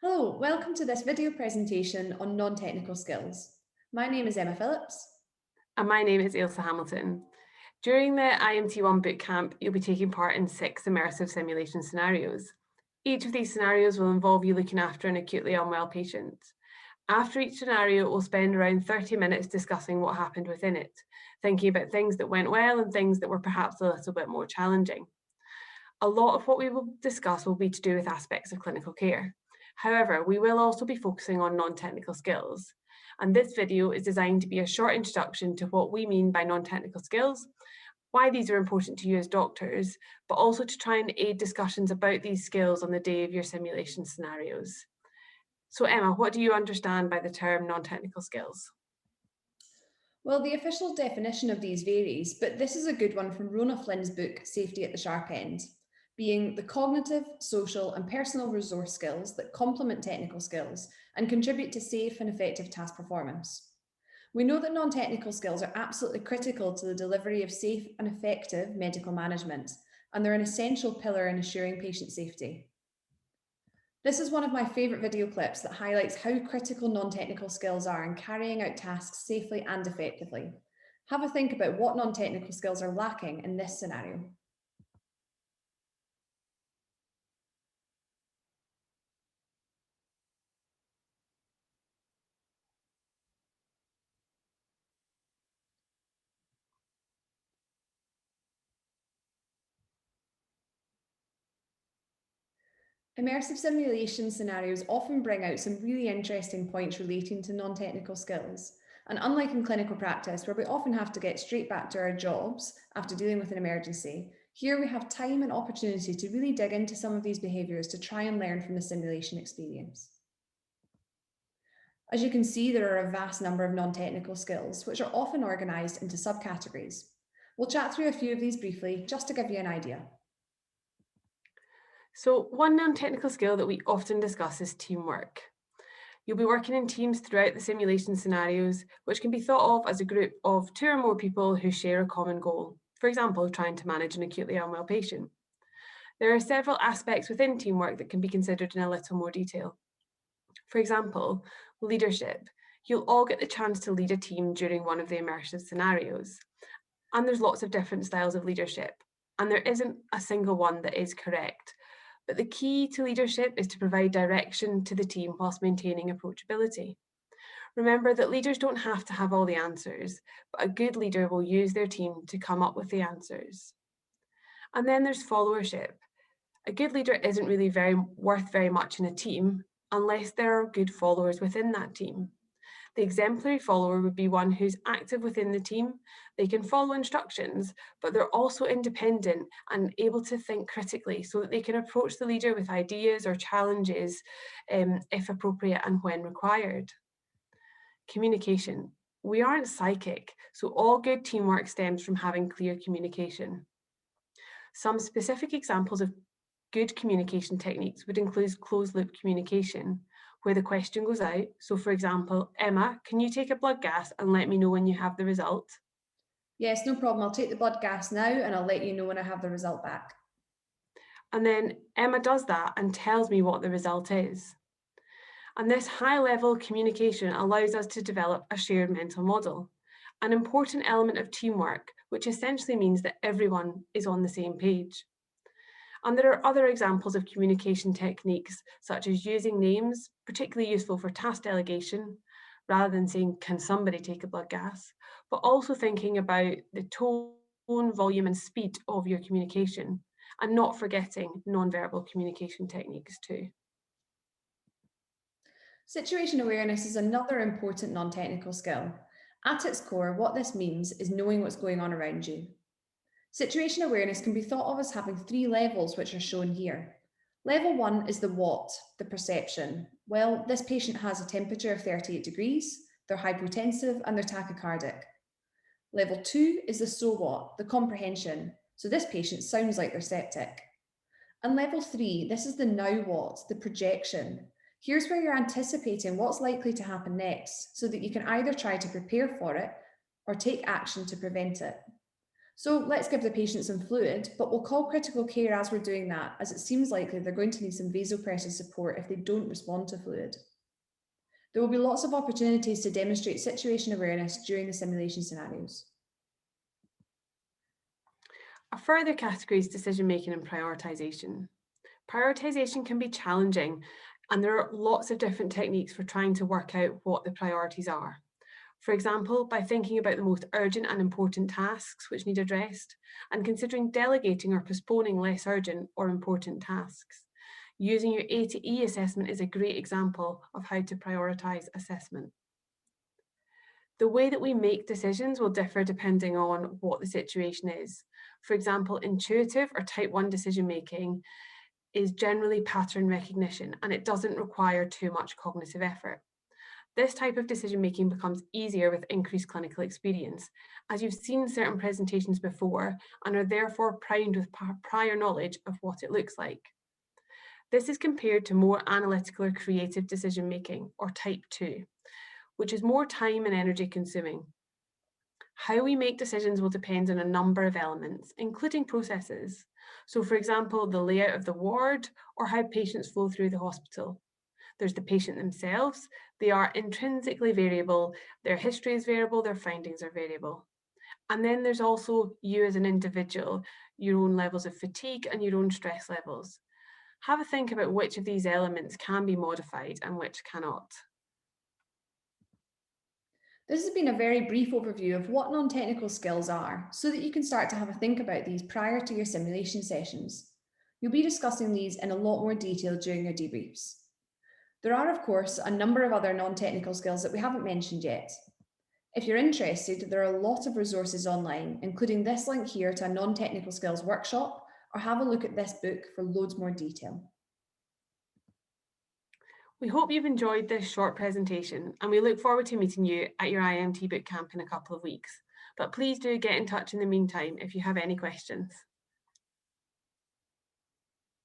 Hello, welcome to this video presentation on non-technical skills. My name is Emma Phillips. And my name is Ailsa Hamilton. During the IMT1 bootcamp, you'll be taking part in 6 immersive simulation scenarios. Each of these scenarios will involve you looking after an acutely unwell patient. After each scenario, we'll spend around 30 minutes discussing what happened within it, thinking about things that went well and things that were perhaps a little bit more challenging. A lot of what we will discuss will be to do with aspects of clinical care. However, we will also be focusing on non-technical skills. And this video is designed to be a short introduction to what we mean by non-technical skills, why these are important to you as doctors, but also to try and aid discussions about these skills on the day of your simulation scenarios. So Emma, what do you understand by the term non-technical skills? Well, the official definition of these varies, but this is a good one from Rona Flynn's book, Safety at the Sharp End, being the cognitive, social, and personal resource skills that complement technical skills and contribute to safe and effective task performance. We know that non-technical skills are absolutely critical to the delivery of safe and effective medical management, and they're an essential pillar in assuring patient safety. This is one of my favourite video clips that highlights how critical non-technical skills are in carrying out tasks safely and effectively. Have a think about what non-technical skills are lacking in this scenario. Immersive simulation scenarios often bring out some really interesting points relating to non-technical skills. And unlike in clinical practice, where we often have to get straight back to our jobs after dealing with an emergency, here we have time and opportunity to really dig into some of these behaviours to try and learn from the simulation experience. As you can see, there are a vast number of non-technical skills, which are often organised into subcategories. We'll chat through a few of these briefly, just to give you an idea. So one non-technical skill that we often discuss is teamwork. You'll be working in teams throughout the simulation scenarios, which can be thought of as a group of 2 or more people who share a common goal, for example, trying to manage an acutely unwell patient. There are several aspects within teamwork that can be considered in a little more detail. For example, leadership. You'll all get the chance to lead a team during one of the immersive scenarios. And there's lots of different styles of leadership, and there isn't a single one that is correct. But the key to leadership is to provide direction to the team whilst maintaining approachability. Remember that leaders don't have to have all the answers, but a good leader will use their team to come up with the answers. And then there's followership. A good leader isn't really worth very much in a team unless there are good followers within that team. The exemplary follower would be one who's active within the team. They can follow instructions, but they're also independent and able to think critically so that they can approach the leader with ideas or challenges if appropriate and when required. Communication. We aren't psychic, so all good teamwork stems from having clear communication. Some specific examples of good communication techniques would include closed loop communication, where the question goes out. So for example, Emma, can you take a blood gas and let me know when you have the result? Yes, no problem. I'll take the blood gas now and I'll let you know when I have the result back. And then Emma does that and tells me what the result is. And this high level communication allows us to develop a shared mental model, an important element of teamwork, which essentially means that everyone is on the same page. And there are other examples of communication techniques, such as using names, particularly useful for task delegation, rather than saying, can somebody take a blood gas, but also thinking about the tone, volume, and speed of your communication, and not forgetting non-verbal communication techniques too. Situation awareness is another important non-technical skill. At its core, what this means is knowing what's going on around you. Situation awareness can be thought of as having 3 levels, which are shown here. Level 1 is the what, the perception. Well, this patient has a temperature of 38 degrees, they're hypotensive and they're tachycardic. Level 2 is the so what, the comprehension. So this patient sounds like they're septic. And level 3, this is the now what, the projection. Here's where you're anticipating what's likely to happen next so that you can either try to prepare for it or take action to prevent it. So let's give the patient some fluid, but we'll call critical care as we're doing that, as it seems likely they're going to need some vasopressor support if they don't respond to fluid. There will be lots of opportunities to demonstrate situation awareness during the simulation scenarios. A further category is decision making and prioritisation. Prioritisation can be challenging, and there are lots of different techniques for trying to work out what the priorities are. For example, by thinking about the most urgent and important tasks which need addressed, and considering delegating or postponing less urgent or important tasks. Using your A to E assessment is a great example of how to prioritise assessment. The way that we make decisions will differ depending on what the situation is. For example, intuitive or type 1 decision making is generally pattern recognition and it doesn't require too much cognitive effort. This type of decision making becomes easier with increased clinical experience, as you've seen certain presentations before and are therefore primed with prior knowledge of what it looks like. This is compared to more analytical or creative decision making, or type 2, which is more time and energy consuming. How we make decisions will depend on a number of elements, including processes. So, for example, the layout of the ward or how patients flow through the hospital. There's the patient themselves. They are intrinsically variable. Their history is variable. Their findings are variable. And then there's also you as an individual, your own levels of fatigue and your own stress levels. Have a think about which of these elements can be modified and which cannot. This has been a very brief overview of what non-technical skills are, so that you can start to have a think about these prior to your simulation sessions. You'll be discussing these in a lot more detail during your debriefs. There are, of course, a number of other non-technical skills that we haven't mentioned yet. If you're interested, there are a lot of resources online, including this link here to a non-technical skills workshop, or have a look at this book for loads more detail. We hope you've enjoyed this short presentation and we look forward to meeting you at your IMT bootcamp in a couple of weeks. But please do get in touch in the meantime if you have any questions.